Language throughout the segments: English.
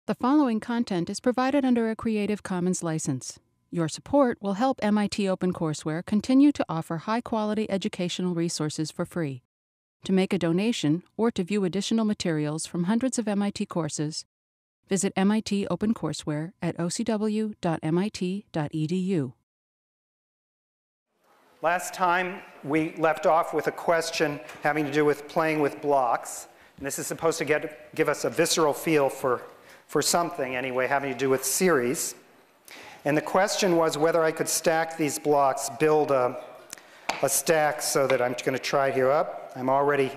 The following content is provided under a Creative Commons license. Your support will help MIT OpenCourseware continue to offer high-quality educational resources for free. To make a donation or to view additional materials from hundreds of MIT courses, visit MIT OpenCourseware at ocw.mit.edu. Last time, we left off with a question having to do with playing with blocks. And this is supposed to give us a visceral feel for something, anyway, having to do with series. And the question was whether I could stack these blocks, build a stack so that I'm going to try here up. I'm already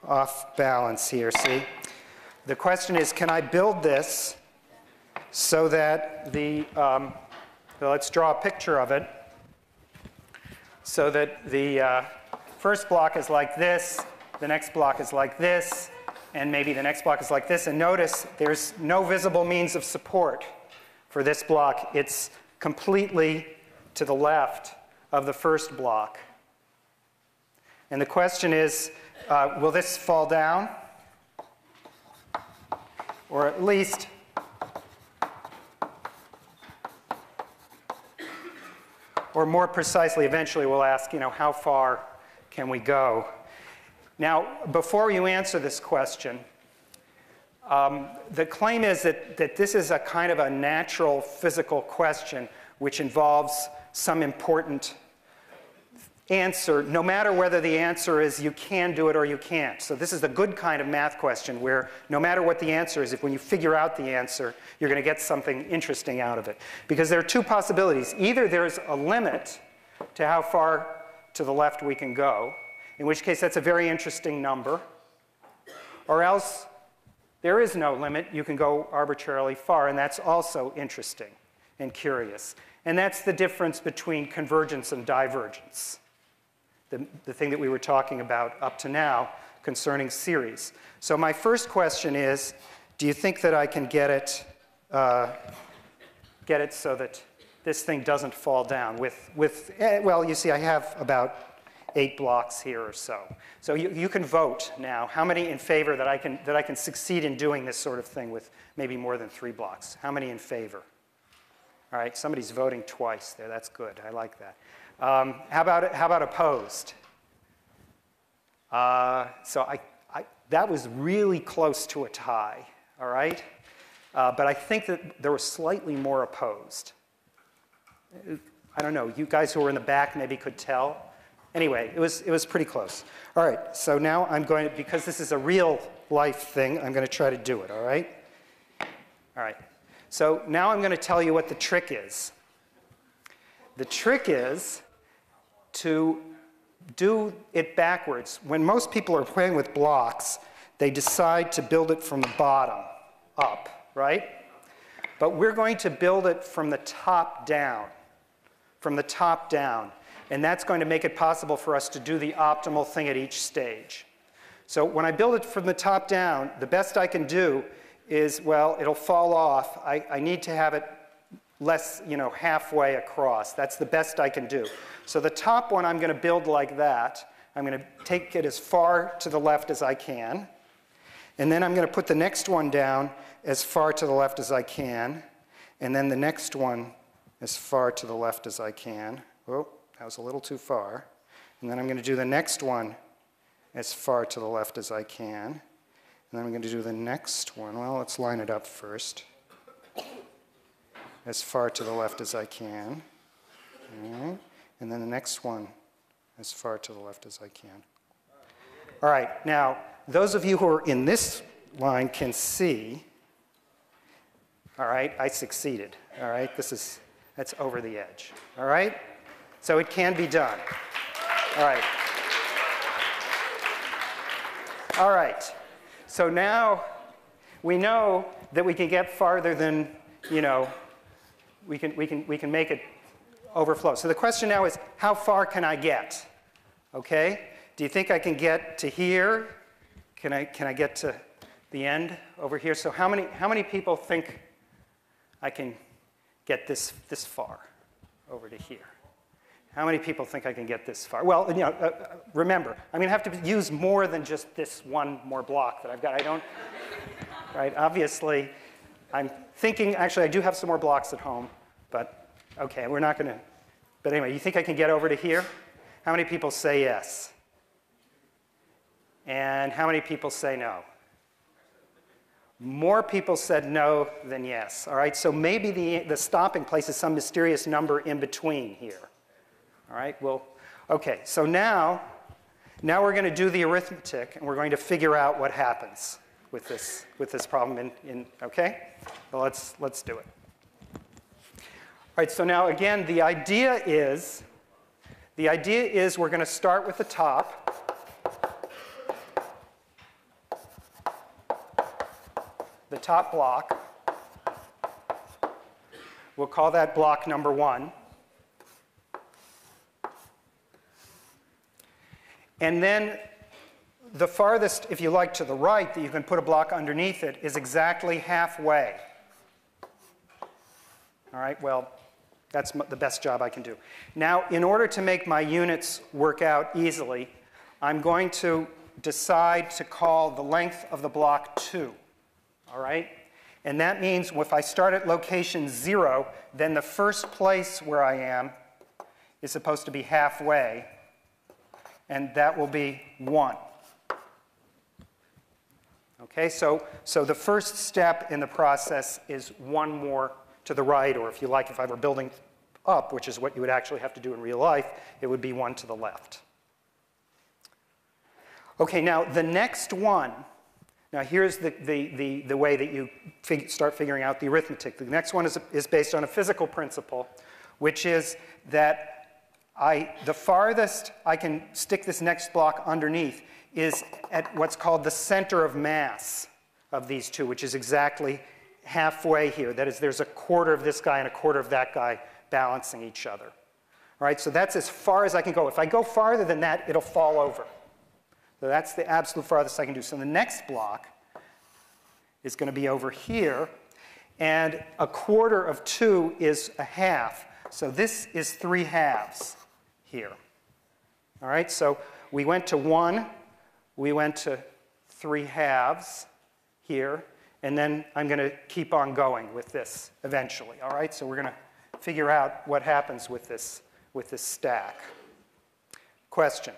off balance here, see? The question is, can I build this so that let's draw a picture of it, so that the first block is like this, the next block is like this, and maybe the next block is like this. And notice there's no visible means of support for this block. It's completely to the left of the first block. And the question is, will this fall down? Or at least, or more precisely, eventually we'll ask, how far can we go? Now, before you answer this question, the claim is that this is a kind of a natural physical question which involves some important answer, no matter whether the answer is you can do it or you can't. So this is the good kind of math question where no matter what the answer is, if when you figure out the answer, you're going to get something interesting out of it. Because there are two possibilities. Either there's a limit to how far to the left we can go, in which case that's a very interesting number, or else there is no limit. You can go arbitrarily far, and that's also interesting and curious. And that's the difference between convergence and divergence, the thing that we were talking about up to now concerning series. So my first question is, do you think that I can get it so that this thing doesn't fall down well, you see, I have about 8 blocks here or so. So you can vote now. How many in favor that I can succeed in doing this sort of thing with maybe more than 3 blocks? How many in favor? All right, somebody's voting twice there. That's good. I like that. How about opposed? So that was really close to a tie. All right, but I think that there was slightly more opposed. I don't know. You guys who were in the back maybe could tell. Anyway, it was pretty close. All right, so now I'm going to, because this is a real life thing, I'm going to try to do it, all right? All right, so now I'm going to tell you what the trick is. The trick is to do it backwards. When most people are playing with blocks, they decide to build it from the bottom up, right? But we're going to build it from the top down, And that's going to make it possible for us to do the optimal thing at each stage. So when I build it from the top down, the best I can do is, well, it'll fall off. I need to have it less, halfway across. That's the best I can do. So the top one I'm going to build like that. I'm going to take it as far to the left as I can. And then I'm going to put the next one down as far to the left as I can. And then the next one as far to the left as I can. Whoa. That was a little too far. And then I'm going to do the next one as far to the left as I can. And then I'm going to do the next one. Well, let's line it up first. As far to the left as I can. Okay. And then the next one as far to the left as I can. All right. Now, those of you who are in this line can see. All right. I succeeded. All right. That's over the edge. All right. So it can be done. All right. All right. So now we know that we can get farther than, we can make it overflow. So the question now is, how far can I get? Okay? Do you think I can get to here? Can I get to the end over here? So how many people think I can get this far over to here? How many people think I can get this far? Well, remember, I'm going to have to use more than just this one more block that I've got. Right? Obviously, I'm thinking, actually, I do have some more blocks at home, but okay, we're not going to. But anyway, you think I can get over to here? How many people say yes? And how many people say no? More people said no than yes. All right, so maybe the stopping place is some mysterious number in between here. All right, well, okay, so now we're going to do the arithmetic, and we're going to figure out what happens with this problem. Okay, well, let's do it. All right, so now again, the idea is we're going to start with the top. The top block. We'll call that block number 1. And then the farthest, if you like, to the right that you can put a block underneath it is exactly halfway. All right, well, that's the best job I can do. Now, in order to make my units work out easily, I'm going to decide to call the length of the block 2. All right? And that means if I start at location 0, then the first place where I am is supposed to be halfway, and that will be 1. Okay, so the first step in the process is 1 more to the right, or if you like, if I were building up, which is what you would actually have to do in real life, it would be 1 to the left. Okay, now the next one. Now here's the way that you start figuring out the arithmetic. The next one is based on a physical principle, which is that the farthest I can stick this next block underneath is at what's called the center of mass of these two, which is exactly halfway here. That is, there's a quarter of this guy and a quarter of that guy balancing each other. All right, so that's as far as I can go. If I go farther than that, it'll fall over. So that's the absolute farthest I can do. So the next block is going to be over here, and a quarter of 2 is a half. So this is 3 halves here. All right, so we went to 1, we went to 3 halves here, and then I'm going to keep on going with this eventually. All right, so we're going to figure out what happens with this stack. Question?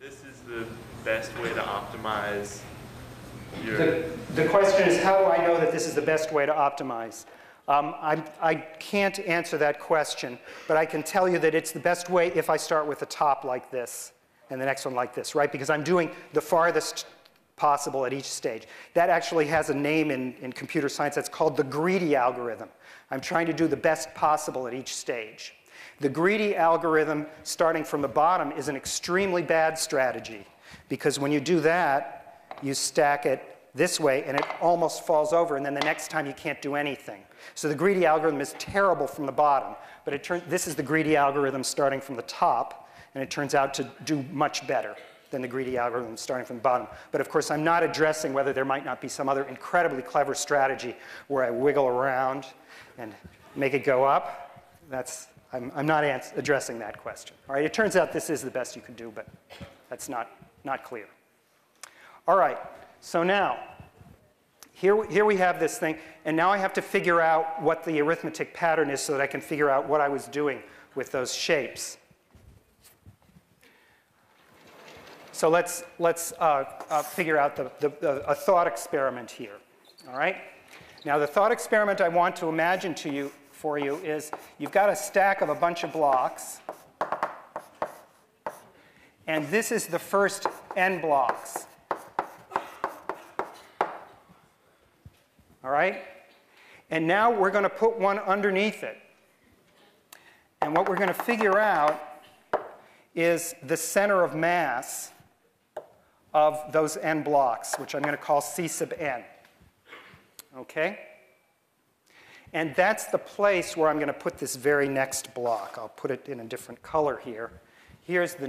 This is the best way to optimize your... The question is, how do I know that this is the best way to optimize? I can't answer that question, but I can tell you that it's the best way if I start with the top like this and the next one like this, right? Because I'm doing the farthest possible at each stage. That actually has a name in computer science. That's called the greedy algorithm. I'm trying to do the best possible at each stage. The greedy algorithm, starting from the bottom, is an extremely bad strategy, because when you do that, you stack it this way, and it almost falls over, and then the next time you can't do anything. So the greedy algorithm is terrible from the bottom, but this is the greedy algorithm starting from the top, and it turns out to do much better than the greedy algorithm starting from the bottom. But of course, I'm not addressing whether there might not be some other incredibly clever strategy where I wiggle around and make it go up. I'm not addressing that question. All right, it turns out this is the best you can do, but that's not clear. All right, so now, here we have this thing, and now I have to figure out what the arithmetic pattern is so that I can figure out what I was doing with those shapes. So let's figure out a thought experiment here. All right? Now, the thought experiment I want to imagine for you is you've got a stack of a bunch of blocks, and this is the first n blocks. All right? And now we're going to put one underneath it. And what we're going to figure out is the center of mass of those n blocks, which I'm going to call C sub n. Okay? And that's the place where I'm going to put this very next block. I'll put it in a different color here. Here's the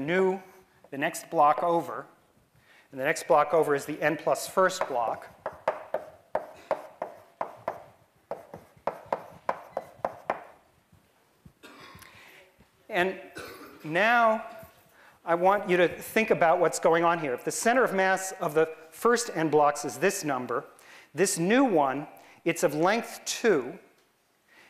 next block over. And the next block over is the n plus first block. And now I want you to think about what's going on here. If the center of mass of the first n blocks is this number, this new one It's of length 2,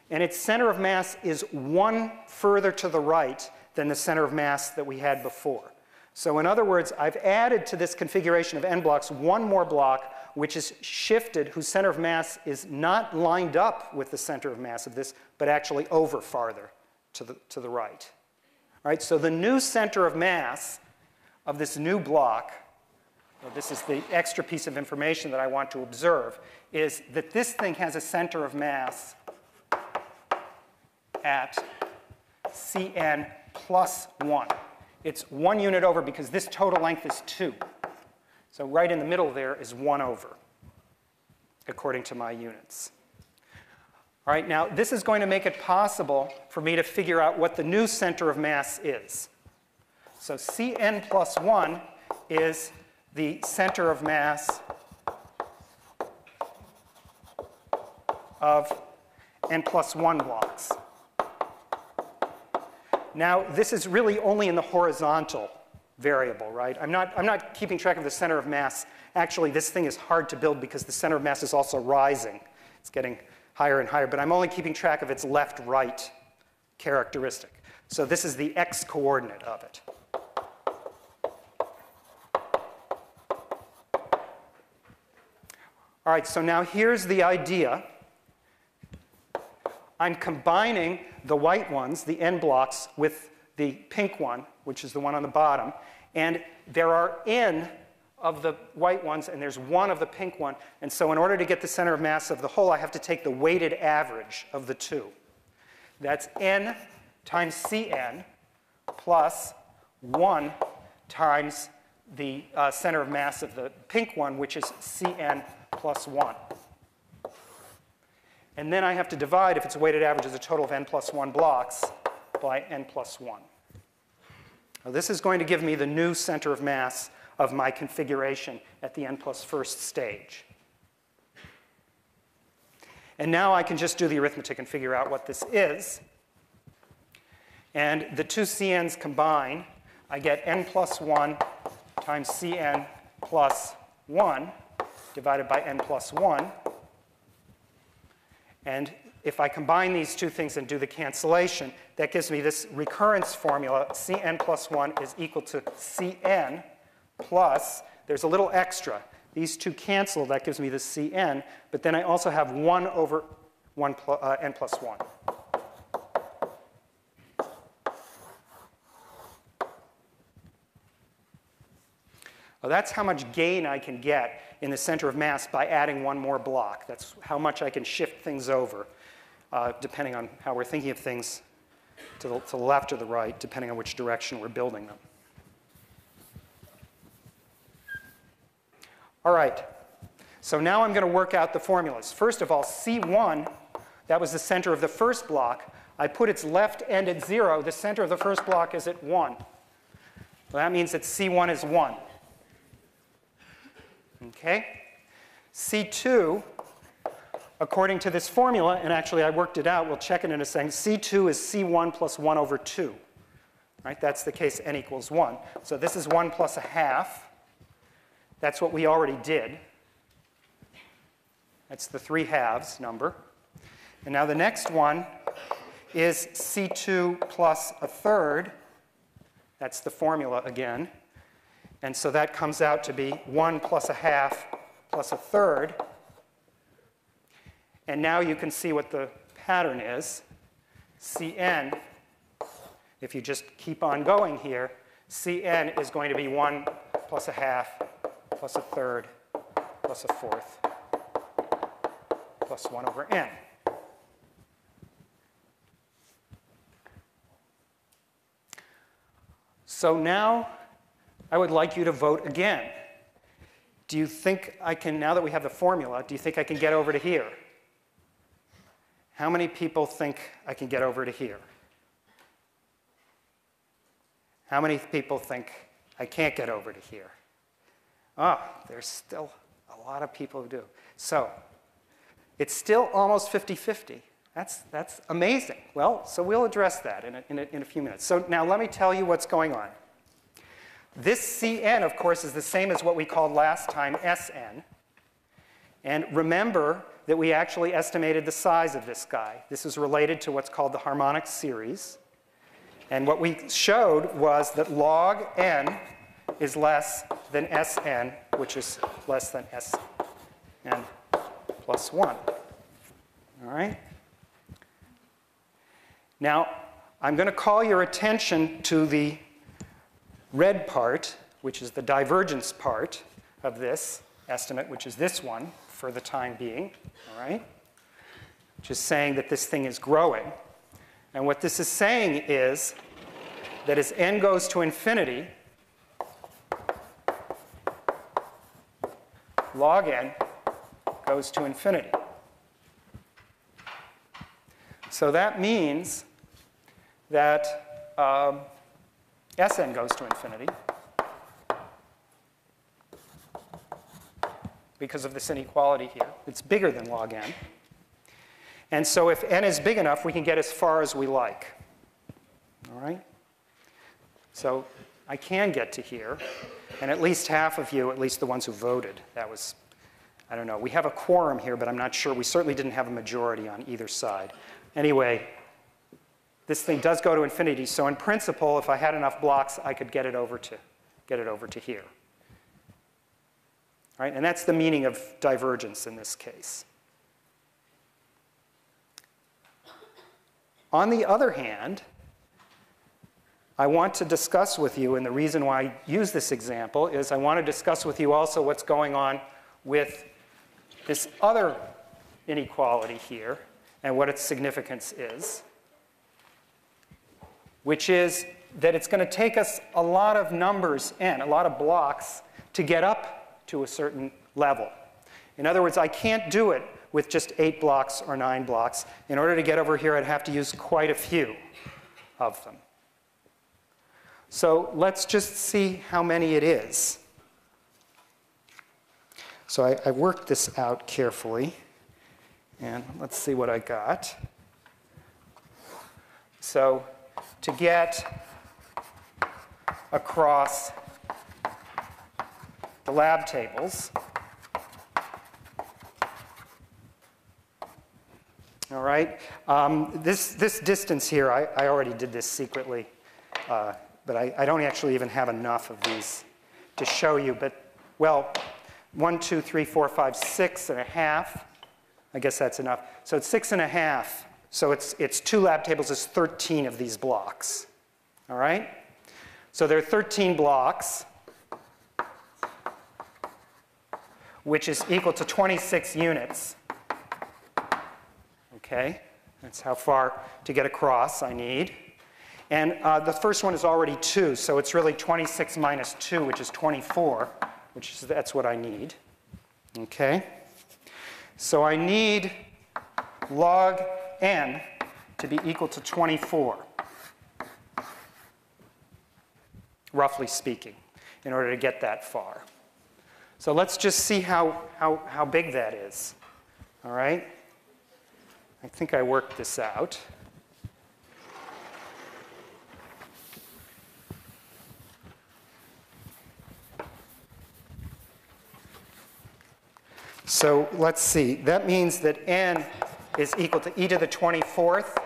and its center of mass is 1 further to the right than the center of mass that we had before. So in other words, I've added to this configuration of n blocks one more block, which is shifted, whose center of mass is not lined up with the center of mass of this, but actually over farther to the right. All right, so the new center of mass of this new block, well, this is the extra piece of information that I want to observe, is that this thing has a center of mass at Cn plus 1. It's 1 unit over because this total length is 2. So right in the middle there is 1 over, according to my units. All right, now this is going to make it possible for me to figure out what the new center of mass is. So Cn plus 1 is the center of mass of n plus 1 blocks. Now, this is really only in the horizontal variable, right? I'm not keeping track of the center of mass. Actually, this thing is hard to build because the center of mass is also rising. It's getting higher and higher, but I'm only keeping track of its left-right characteristic. So this is the x-coordinate of it. All right, so now here's the idea. I'm combining the white ones, the n blocks, with the pink one, which is the one on the bottom. And there are n of the white ones, and there's 1 of the pink one. And so in order to get the center of mass of the whole, I have to take the weighted average of the 2. That's n times Cn plus 1 times the center of mass of the pink one, which is Cn plus 1. And then I have to divide, if it's a weighted average, as a total of n plus 1 blocks by n plus 1. Now, this is going to give me the new center of mass of my configuration at the n plus 1st stage. And now I can just do the arithmetic and figure out what this is. And the two Cn's combine. I get n plus 1 times Cn plus 1 divided by n plus 1. And if I combine these two things and do the cancellation, that gives me this recurrence formula. Cn plus 1 is equal to Cn plus, there's a little extra. These two cancel, that gives me the Cn, but then I also have 1 over n plus 1. Well, that's how much gain I can get in the center of mass by adding one more block. That's how much I can shift things over, depending on how we're thinking of things to the left or the right, depending on which direction we're building them. All right, so now I'm going to work out the formulas. First of all, C1, that was the center of the first block. I put its left end at 0. The center of the first block is at 1. Well, that means that C1 is 1. Okay? C2, according to this formula, and actually I worked it out, we'll check it in a second, C2 is C1 plus 1 over 2. Right? That's the case n equals 1. So this is 1 plus a half. That's what we already did. That's the 3/2 number. And now the next one is C2 plus a third. That's the formula again. And so that comes out to be 1 plus a half plus a third. And now you can see what the pattern is. Cn, if you just keep on going here, Cn is going to be 1 plus a half plus a third plus a fourth plus 1 over n. So now I would like you to vote again. Do you think I can, now that we have the formula, do you think I can get over to here? How many people think I can get over to here? How many people think I can't get over to here? Oh, there's still a lot of people who do. So it's still almost 50-50. That's amazing. Well, so we'll address that in a few minutes. So now let me tell you what's going on. This Cn, of course, is the same as what we called last time Sn. And remember that we actually estimated the size of this guy. This is related to what's called the harmonic series. And what we showed was that log n is less than Sn, which is less than Sn plus 1. All right? Now, I'm going to call your attention to the red part, which is the divergence part of this estimate, which is this one for the time being, all right? Just saying that this thing is growing. And what this is saying is that as n goes to infinity, log n goes to infinity. So that means that Sn goes to infinity because of this inequality here. It's bigger than log n. And so if n is big enough, we can get as far as we like. All right? So I can get to here. And at least half of you, at least the ones who voted, that was, I don't know. We have a quorum here, but I'm not sure. We certainly didn't have a majority on either side. Anyway, this thing does go to infinity. So in principle, if I had enough blocks, I could get it over to here. Right? And that's the meaning of divergence in this case. On the other hand, I want to discuss with you, and the reason why I use this example is I want to discuss with you also what's going on with this other inequality here and what its significance is, which is that it's going to take us a lot of numbers n, a lot of blocks, to get up to a certain level. In other words, I can't do it with just 8 blocks or 9 blocks. In order to get over here, I'd have to use quite a few of them. So let's just see how many it is. So I worked this out carefully. And let's see what I got. So to get across the lab tables, all right, this distance here, I already did this secretly, but I don't actually even have enough of these to show you. But, well, 1, 2, 3, 4, 5, 6.5. I guess that's enough. So it's 6.5. So it's 2 lab tables is 13 of these blocks. All right? So there are 13 blocks, which is equal to 26 units. Okay? That's how far to get across I need. And the first one is already 2, so it's really 26 minus 2, which is 24, that's what I need. Okay? So I need log n to be equal to 24, roughly speaking, in order to get that far. So let's just see how big that is. All right? I think I worked this out. So let's see. That means that n is equal to e to the 24th.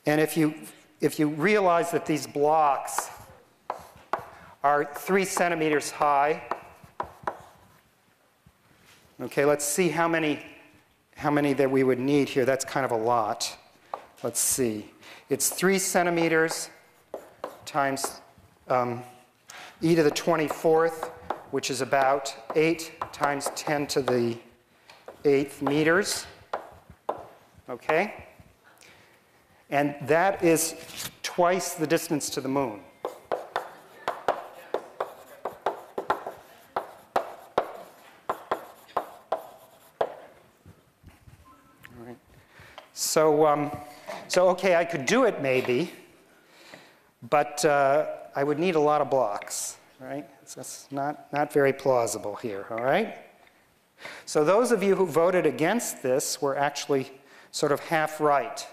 And if you realize that these blocks are 3 centimeters high, okay, let's see how many that we would need here. That's kind of a lot. Let's see. It's 3 centimeters times e to the 24th, which is about 8 times 10 to the 8th meters. Okay? And that is twice the distance to the moon. All right. So okay, I could do it maybe, but I would need a lot of blocks. Right? So it's not very plausible here, all right? So those of you who voted against this were actually sort of half right.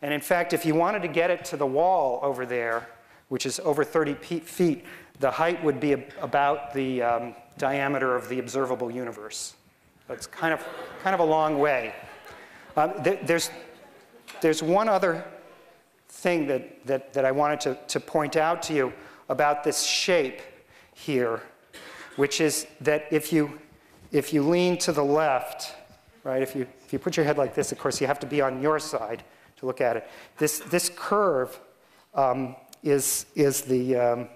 And in fact, if you wanted to get it to the wall over there, which is over 30 feet, the height would be about the diameter of the observable universe. So it's kind of a long way. There's one other thing that I wanted to point out to you about this shape here, which is that if you lean to the left, right, if you put your head like this, of course you have to be on your side to look at it. This curve is the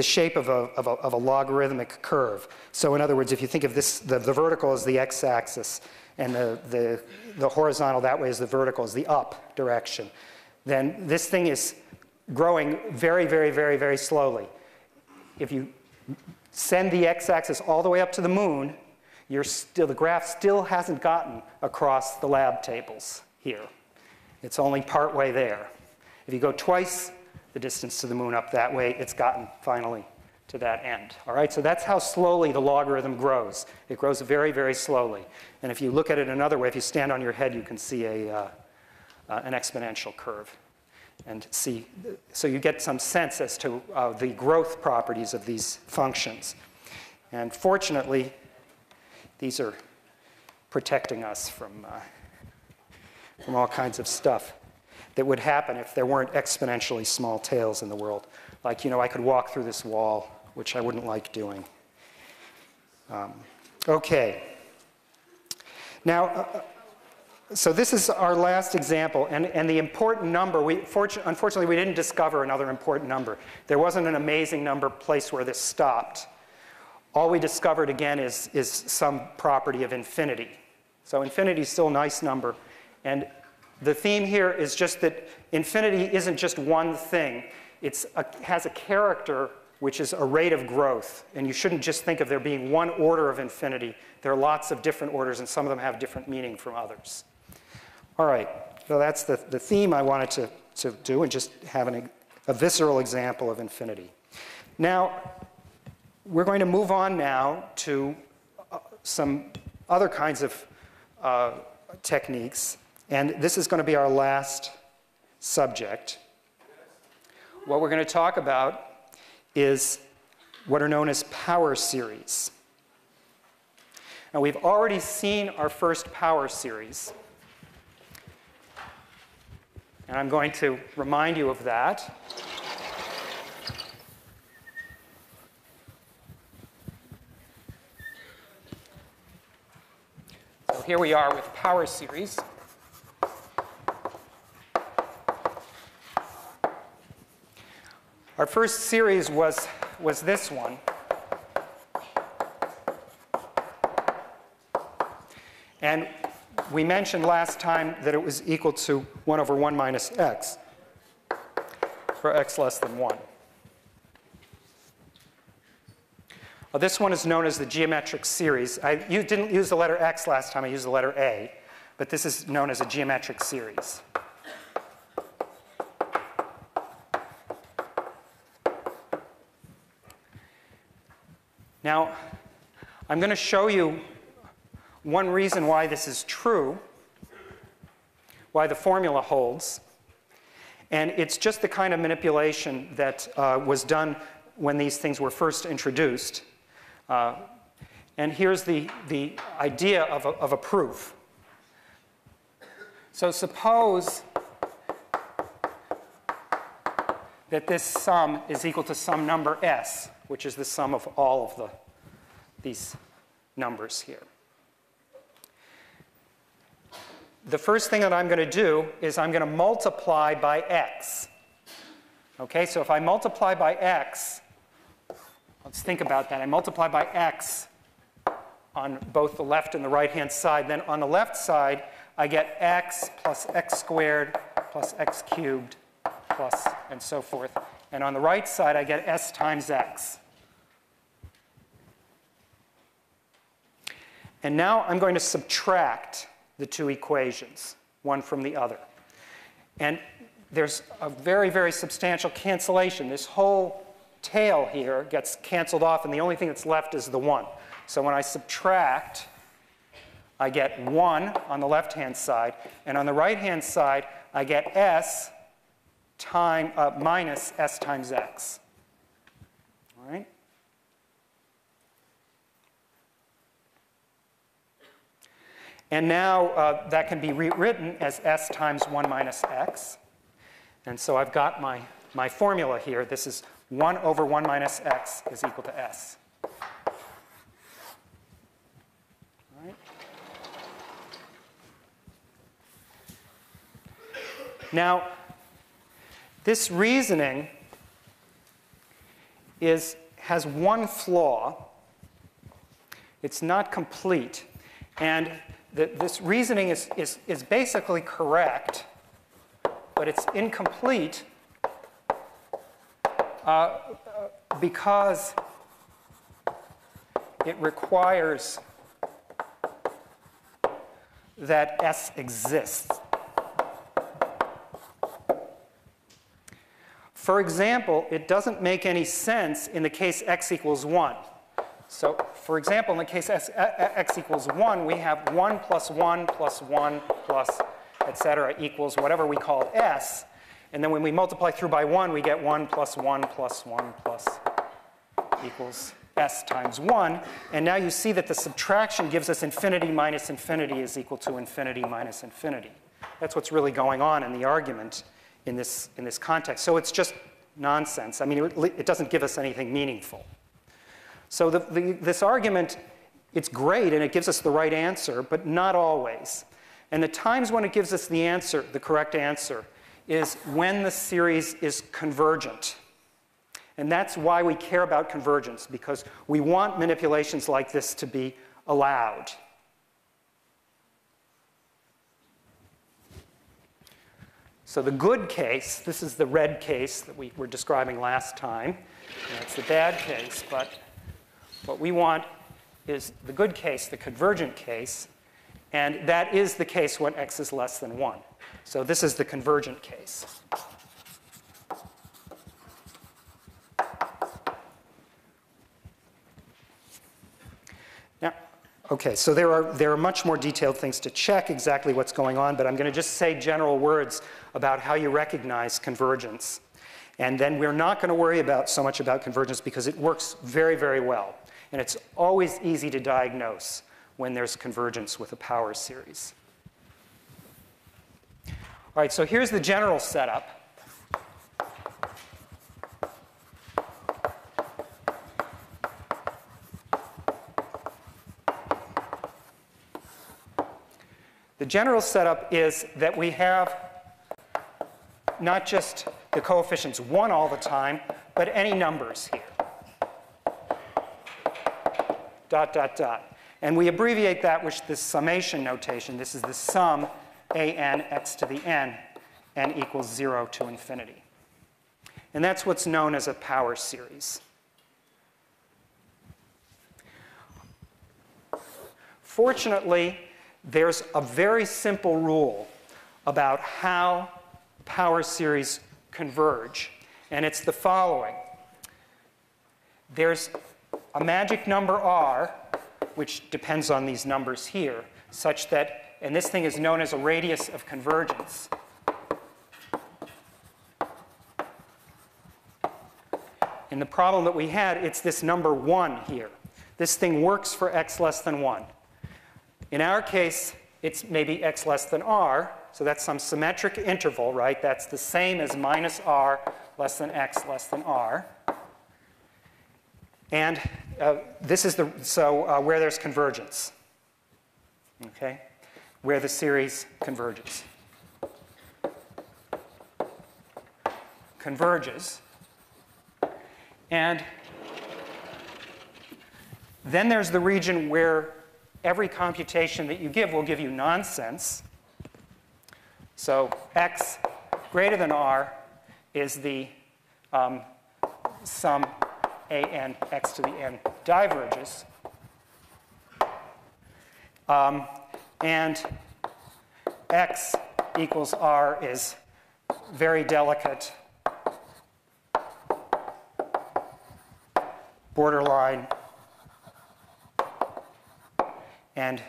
shape of a logarithmic curve. So in other words, if you think of this, the vertical is the x-axis, and the horizontal that way is the vertical, is the up direction, then this thing is growing very, very, very, very slowly. If you send the x-axis all the way up to the moon, the graph still hasn't gotten across the lab tables here. It's only part way there. If you go twice the distance to the moon up that way, it's gotten finally to that end. All right, so that's how slowly the logarithm grows. It grows very, very slowly. And if you look at it another way, if you stand on your head, you can see an exponential curve. And see, so you get some sense as to the growth properties of these functions. And fortunately, these are protecting us from all kinds of stuff that would happen if there weren't exponentially small tails in the world. Like, you know, I could walk through this wall, which I wouldn't like doing. Okay. Now, so this is our last example, and the important number, unfortunately we didn't discover another important number. There wasn't an amazing number place where this stopped. All we discovered, again, is some property of infinity. So infinity is still a nice number. And the theme here is just that infinity isn't just one thing. It has a character which is a rate of growth. And you shouldn't just think of there being one order of infinity. There are lots of different orders, and some of them have different meaning from others. All right, so that's the theme I wanted to do, and just have a visceral example of infinity. Now, we're going to move on now to some other kinds of techniques, and this is going to be our last subject. What we're going to talk about is what are known as power series. Now, we've already seen our first power series, and I'm going to remind you of that. So here we are with power series. Our first series was this one. And we mentioned last time that it was equal to 1 over 1 minus x for x less than 1. Well, this one is known as the geometric series. You didn't use the letter x last time, I used the letter a, but this is known as a geometric series. Now, I'm going to show you one reason why this is true, why the formula holds. And it's just the kind of manipulation that was done when these things were first introduced. And here's the idea of a proof. So suppose that this sum is equal to some number s, which is the sum of all of these numbers here. The first thing that I'm going to do is I'm going to multiply by x. Okay, so if I multiply by x, let's think about that. I multiply by x on both the left and the right-hand side. Then on the left side, I get x plus x squared plus x cubed plus and so forth. And on the right side, I get s times x. And now I'm going to subtract the two equations, one from the other. And there's a very, very substantial cancellation. This whole tail here gets canceled off, and the only thing that's left is the 1. So when I subtract, I get 1 on the left-hand side, and on the right-hand side, I get s minus s times x. All right? And now that can be rewritten as s times 1 minus x. And so I've got my formula here. This is 1 over 1 minus x is equal to s. All right. Now, this reasoning has one flaw. It's not complete. And this reasoning is basically correct, but it's incomplete because it requires that s exists. For example, it doesn't make any sense in the case x equals 1. So, for example, in the case x equals 1, we have 1 plus 1 plus 1 plus, et cetera, equals whatever we call s. And then when we multiply through by 1, we get 1 plus 1 plus 1 plus equals s times 1. And now you see that the subtraction gives us infinity minus infinity is equal to infinity minus infinity. That's what's really going on in the argument in this context. So it's just nonsense. I mean, it doesn't give us anything meaningful. So this argument, it's great and it gives us the right answer, but not always. And the times when it gives us the answer, the correct answer, is when the series is convergent. And that's why we care about convergence, because we want manipulations like this to be allowed. So the good case, this is the red case that we were describing last time. That's the bad case, but what we want is the good case, the convergent case, and that is the case when x is less than 1. So this is the convergent case. Now, okay, so there are much more detailed things to check exactly what's going on, but I'm going to just say general words about how you recognize convergence. And then we're not going to worry so much about convergence because it works very, very well. And it's always easy to diagnose when there's convergence with a power series. All right, so here's the general setup. The general setup is that we have not just the coefficients 1 all the time, but any numbers here. Dot, dot, dot. And we abbreviate that with this summation notation. This is the sum an x to the n equals 0 to infinity. And that's what's known as a power series. Fortunately, there's a very simple rule about how power series converge, and it's the following. There's a magic number r, which depends on these numbers here, such that, and this thing is known as a radius of convergence. In the problem that we had, it's this number 1 here. This thing works for x less than 1. In our case, it's maybe x less than r, so that's some symmetric interval, right? That's the same as minus r less than x less than r. And this is where there's convergence, okay? Where the series converges. Converges. And then there's the region where every computation that you give will give you nonsense. So x greater than r is the sum an x to the n diverges. And x equals r is very delicate, borderline, and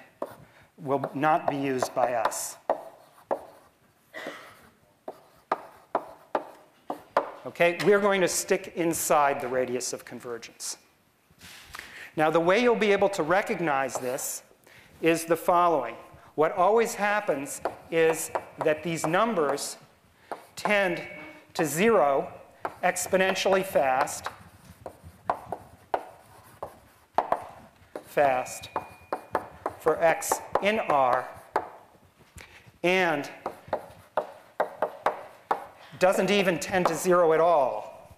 will not be used by us. Okay, we're going to stick inside the radius of convergence. Now, the way you'll be able to recognize this is the following. what always happens is that these numbers tend to 0 exponentially fast for x in R, and doesn't even tend to 0 at all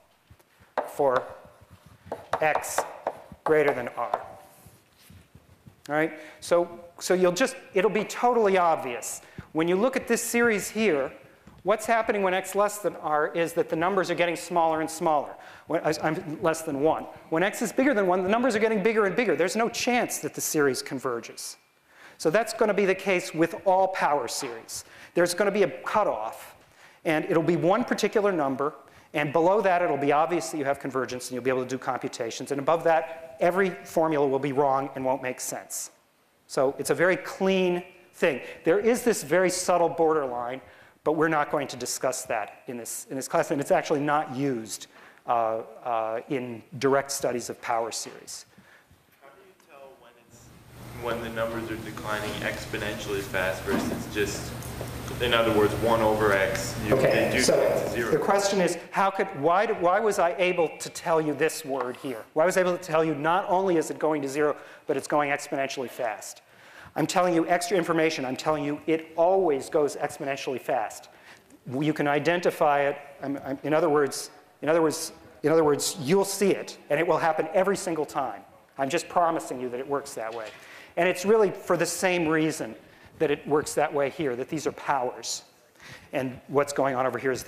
for x greater than R. All right? So it'll be totally obvious. When you look at this series here, what's happening when x less than R is that the numbers are getting smaller and smaller. I'm less than 1. When x is bigger than 1, the numbers are getting bigger and bigger. There's no chance that the series converges. So that's going to be the case with all power series. There's going to be a cutoff, and it'll be one particular number, and below that it'll be obvious that you have convergence and you'll be able to do computations, and above that every formula will be wrong and won't make sense. So it's a very clean thing. There is this very subtle borderline, but we're not going to discuss that in this class, and it's actually not used in direct studies of power series. How do you tell when the numbers are declining exponentially fast versus just, in other words, 1 over x? Okay, they do so get to 0. the question is, why was I able to tell you this word here? Why was I able to tell you not only is it going to 0, but it's going exponentially fast? I'm telling you extra information. I'm telling you it always goes exponentially fast. You can identify it. In other words, you'll see it, and it will happen every single time. I'm just promising you that it works that way. And it's really for the same reason that it works that way here, that these are powers. And what's going on over here is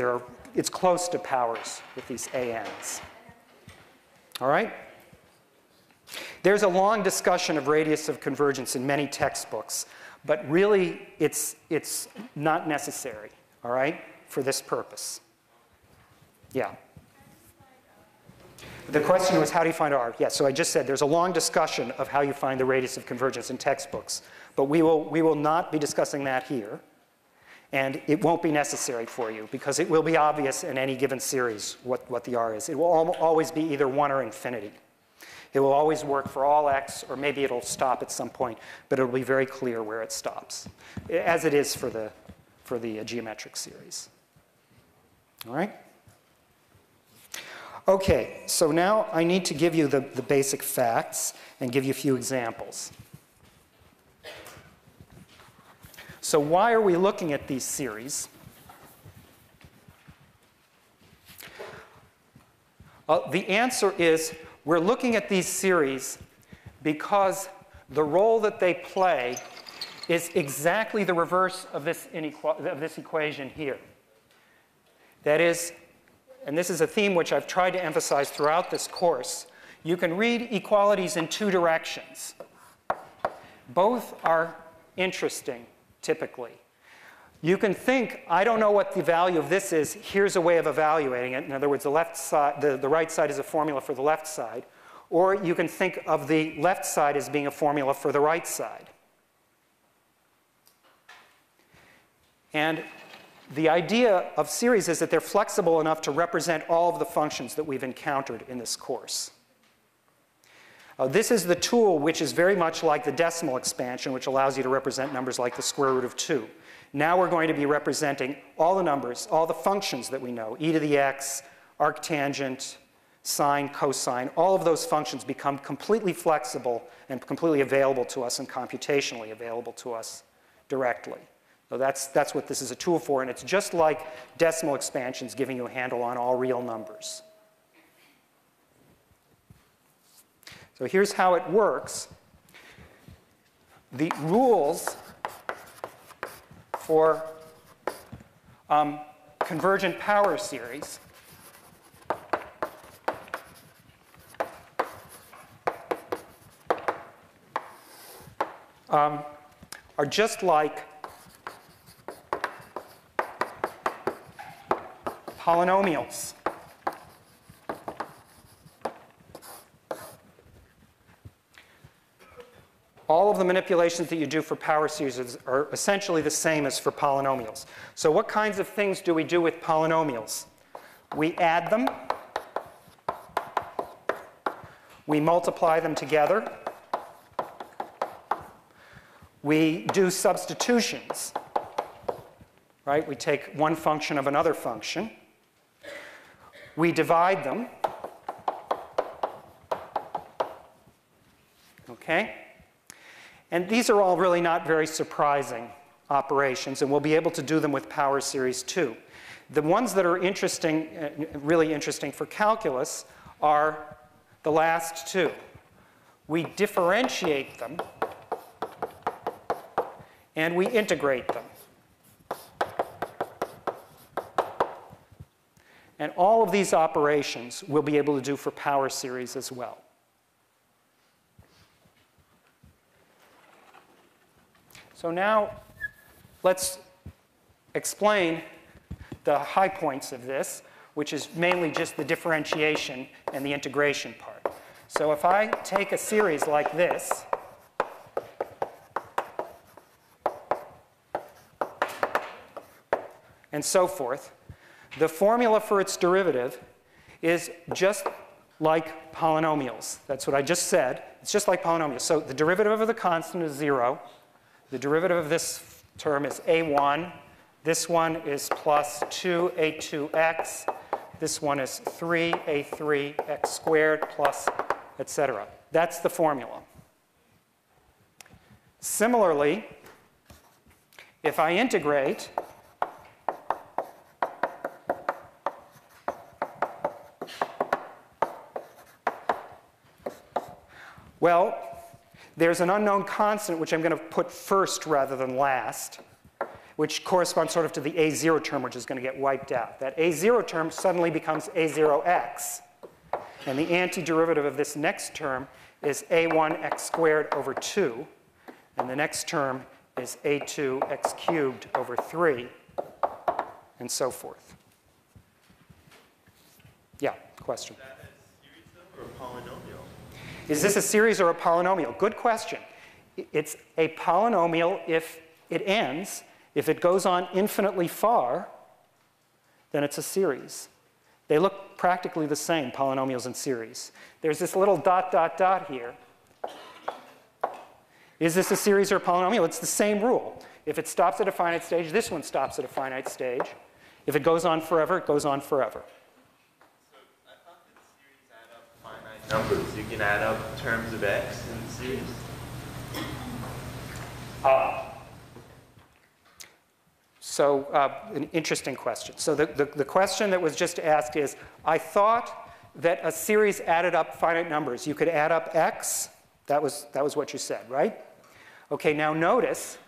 it's close to powers with these ANs. All right? There's a long discussion of radius of convergence in many textbooks, but really it's not necessary, all right, for this purpose. Yeah. The question was, how do you find R? Yeah, so I just said there's a long discussion of how you find the radius of convergence in textbooks, but we will not be discussing that here, and it won't be necessary for you because it will be obvious in any given series what the R is. It will always be either 1 or infinity. It will always work for all x, or maybe it'll stop at some point, but it'll be very clear where it stops, as it is for the geometric series. All right? Okay, so now I need to give you the basic facts and give you a few examples. So why are we looking at these series? The answer is we're looking at these series because the role that they play is exactly the reverse of this equation here. That is, and this is a theme which I've tried to emphasize throughout this course, you can read equalities in two directions. Both are interesting, typically. You can think, I don't know what the value of this is. Here's a way of evaluating it. In other words, the left side, the right side is a formula for the left side. Or you can think of the left side as being a formula for the right side. And the idea of series is that they're flexible enough to represent all of the functions that we've encountered in this course. This is the tool which is very much like the decimal expansion, which allows you to represent numbers like the square root of 2. Now we're going to be representing all the numbers, all the functions that we know, e to the x, arctangent, sine, cosine. All of those functions become completely flexible and completely available to us and computationally available to us directly. So that's what this is a tool for, and it's just like decimal expansions giving you a handle on all real numbers. So here's how it works. The rules for convergent power series are just like polynomials. All of the manipulations that you do for power series are essentially the same as for polynomials. So what kinds of things do we do with polynomials? We add them. We multiply them together. we do substitutions, right? We take one function of another function. We divide them. Okay? And these are all really not very surprising operations, and we'll be able to do them with power series too. The ones that are interesting, really interesting for calculus are the last two. We differentiate them and we integrate them. And all of these operations we'll be able to do for power series as well. So now let's explain the high points of this, which is mainly just the differentiation and the integration part. So if I take a series like this, and so forth, the formula for its derivative is just like polynomials. That's what I just said. It's just like polynomials. So the derivative of the constant is 0. The derivative of this term is a1. This one is plus 2a2x. This one is 3a3x squared plus, etc. That's the formula. Similarly, if I integrate, well, there's an unknown constant which I'm going to put first rather than last, which corresponds sort of to the a0 term, which is going to get wiped out. That a0 term suddenly becomes a0x. And the antiderivative of this next term is a1x squared over 2. And the next term is a2x cubed over 3, and so forth. Yeah, question? Is that a series though, or a polynomial? Is this a series or a polynomial? Good question. It's a polynomial if it ends. If it goes on infinitely far, then it's a series. They look practically the same, polynomials and series. There's this little dot, dot, dot here. Is this a series or a polynomial? It's the same rule. If it stops at a finite stage, this one stops at a finite stage. If it goes on forever, it goes on forever. So I thought that series add up finite numbers. You can add up terms of x in the series. So an interesting question. So the question that was just asked is, I thought that a series added up finite numbers. You could add up x. That was what you said, right? OK, now notice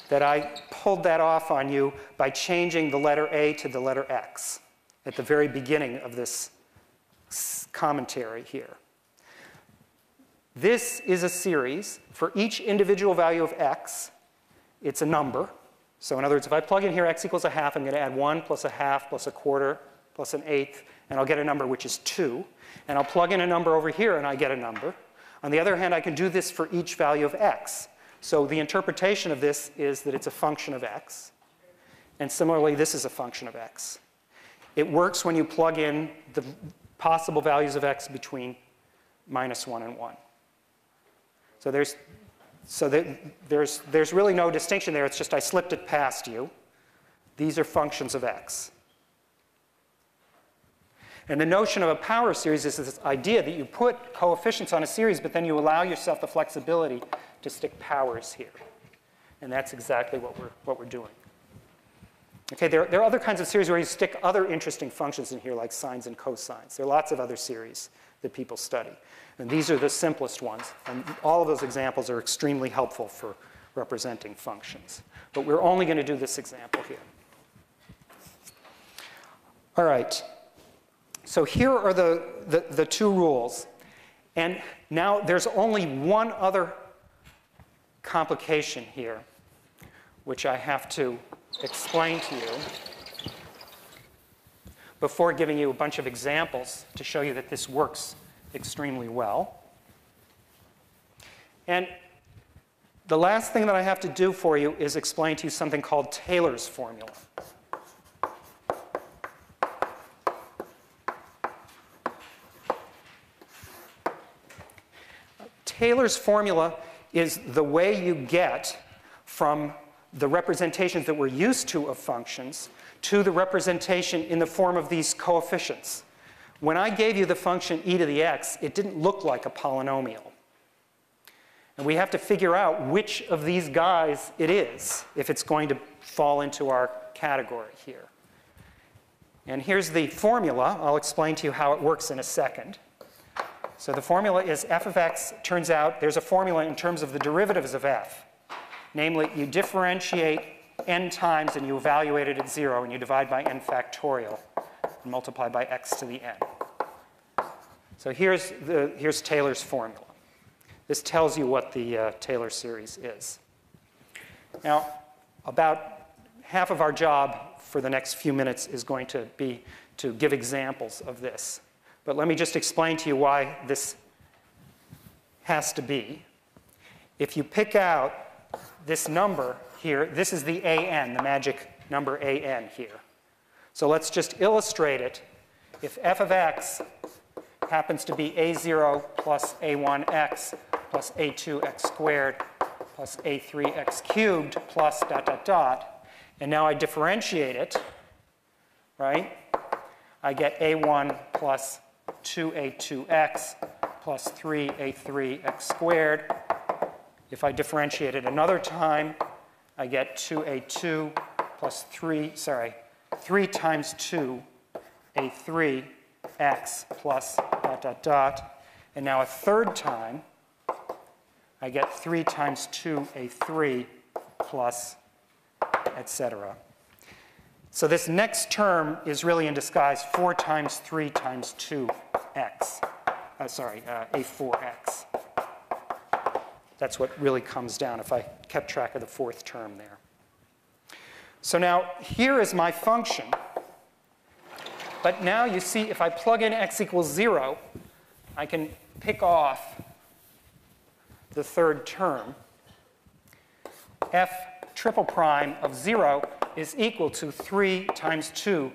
that I pulled that off on you by changing the letter a to the letter x at the very beginning of this commentary here. This is a series. For each individual value of x, it's a number. So in other words, if I plug in here x equals a half, I'm going to add 1 plus a half plus a quarter plus an eighth, and I'll get a number which is 2. And I'll plug in a number over here, and I get a number. On the other hand, I can do this for each value of x. So the interpretation of this is that it's a function of x. And similarly, this is a function of x. It works when you plug in the possible values of x between -1 and 1. So there's really no distinction there. It's just I slipped it past you. These are functions of x. And the notion of a power series is this idea that you put coefficients on a series, but then you allow yourself the flexibility to stick powers here. And that's exactly what we're doing. Okay, there are other kinds of series where you stick other interesting functions in here, like sines and cosines. There are lots of other series that people study. And these are the simplest ones. And all of those examples are extremely helpful for representing functions. But we're only going to do this example here. All right. So here are the two rules. And now there's only one other complication here, which I have to explain to you before giving you a bunch of examples to show you that this works extremely well. And the last thing that I have to do for you is explain to you something called Taylor's formula. Taylor's formula is the way you get from the representations that we're used to of functions to the representation in the form of these coefficients. When I gave you the function e to the x, it didn't look like a polynomial. And we have to figure out which of these guys it is if it's going to fall into our category here. And here's the formula. I'll explain to you how it works in a second. So the formula is f of x. Turns out there's a formula in terms of the derivatives of f. Namely, you differentiate n times and you evaluate it at 0, and you divide by n factorial and multiply by x to the n. So here's Taylor's formula. This tells you what the Taylor series is. Now, about half of our job for the next few minutes is going to be to give examples of this. But let me just explain to you why this has to be. If you pick out this number here, this is the an, the magic number an here. So let's just illustrate it. If f of x happens to be a0 plus a1x plus a2x squared plus a3x cubed plus dot, dot, dot, and now I differentiate it, right? I get a1 plus 2a2x plus 3a3x squared. If I differentiate it another time, I get 2a2 plus 3 times 2 a3x plus dot, dot, dot. And now a third time, I get 3 times 2 a3 plus etc. So this next term is really in disguise 4 times 3 times 2x. A4x. That's what really comes down if I kept track of the fourth term there. So now here is my function. But now you see if I plug in x equals 0, I can pick off the third term. F triple prime of 0 is equal to 3 times 2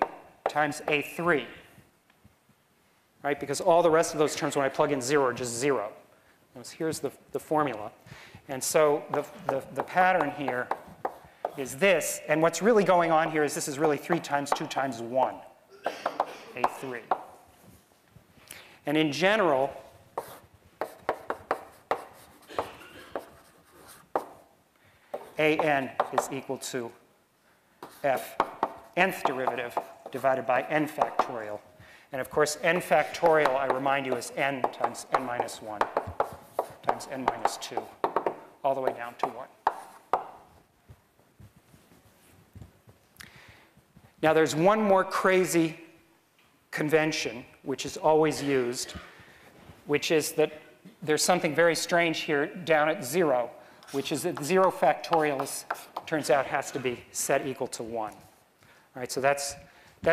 times a3. Right? Because all the rest of those terms when I plug in 0 are just 0. Here's the formula. And so the pattern here is this. And what's really going on here is this is really 3 times 2 times 1, a3. And in general, an is equal to f nth derivative divided by n factorial. And of course, n factorial, I remind you, is n times n minus 1 times n minus 2, all the way down to 1. Now, there's one more crazy convention, which is always used, which is that there's something very strange here down at 0, which is that 0 factorial turns out has to be set equal to 1. All right, so that's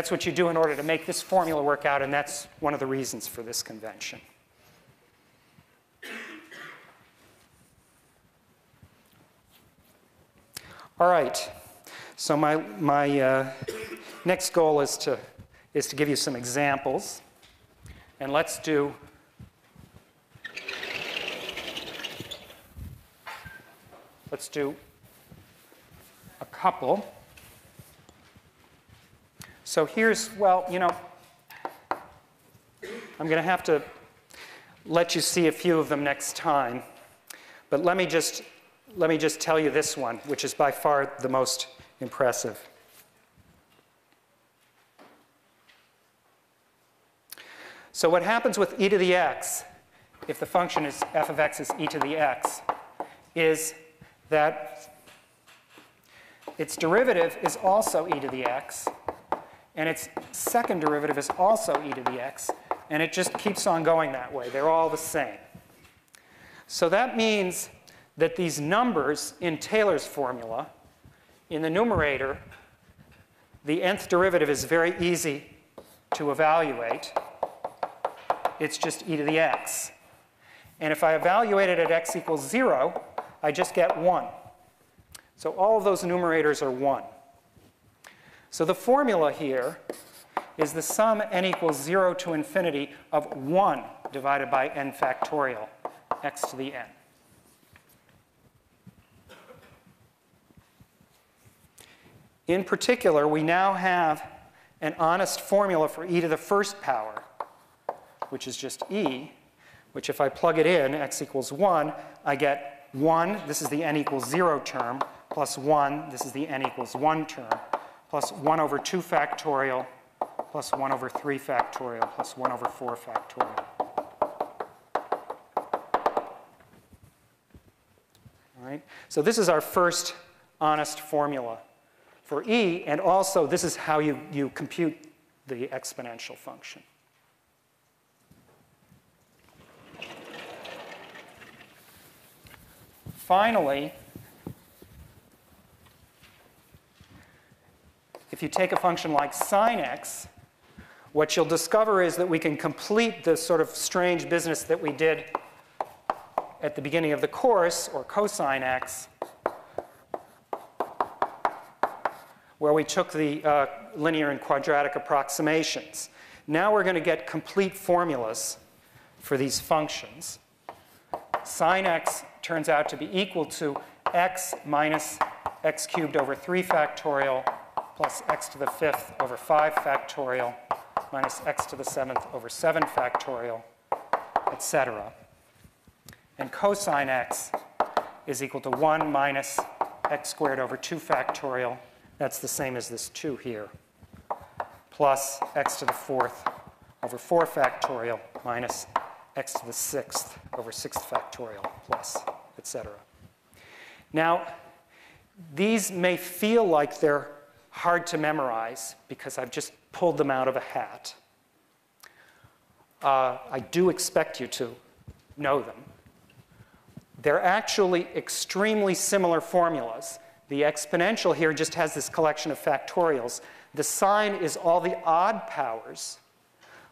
what you do in order to make this formula work out, and that's one of the reasons for this convention. All right, so my next goal is to give you some examples, and let's do a couple. So here's, well, you know, I'm going to have to let you see a few of them next time, but let me just tell you this one, which is by far the most impressive. So what happens with e to the x, if the function is f of x is e to the x, is that its derivative is also e to the x, and its second derivative is also e to the x, and it just keeps on going that way. They're all the same. So that means that these numbers in Taylor's formula, in the numerator, the nth derivative is very easy to evaluate. It's just e to the x. And if I evaluate it at x equals 0, I just get 1. So all of those numerators are 1. So the formula here is the sum n equals 0 to infinity of 1 divided by n factorial, x to the n. In particular, we now have an honest formula for e to the first power, which is just e, which if I plug it in, x equals 1, I get 1, this is the n equals 0 term, plus 1, this is the n equals 1 term, plus 1 over 2 factorial, plus 1 over 3 factorial, plus 1 over 4 factorial. All right? So this is our first honest formula for e, and also this is how you compute the exponential function. Finally, if you take a function like sine x, what you'll discover is that we can complete the sort of strange business that we did at the beginning of the course, or cosine x, where we took the linear and quadratic approximations. Now we're going to get complete formulas for these functions. Sine x turns out to be equal to x minus x cubed over 3 factorial plus x to the 5th over 5 factorial minus x to the 7th over 7 factorial, etc. And cosine x is equal to 1 minus x squared over 2 factorial. That's the same as this 2 here, plus x to the 4th over 4 factorial minus x to the 6th over 6 factorial plus, etc. Now, these may feel like they're hard to memorize because I've just pulled them out of a hat. I do expect you to know them. They're actually extremely similar formulas. The exponential here just has this collection of factorials. The sine is all the odd powers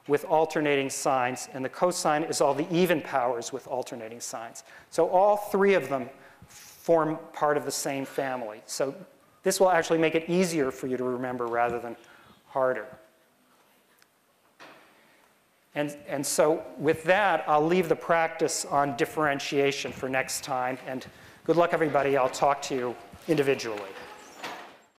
with alternating signs, and the cosine is all the even powers with alternating signs. So all three of them form part of the same family. So this will actually make it easier for you to remember rather than harder. And so with that, I'll leave the practice on differentiation for next time. And good luck, everybody. I'll talk to you individually.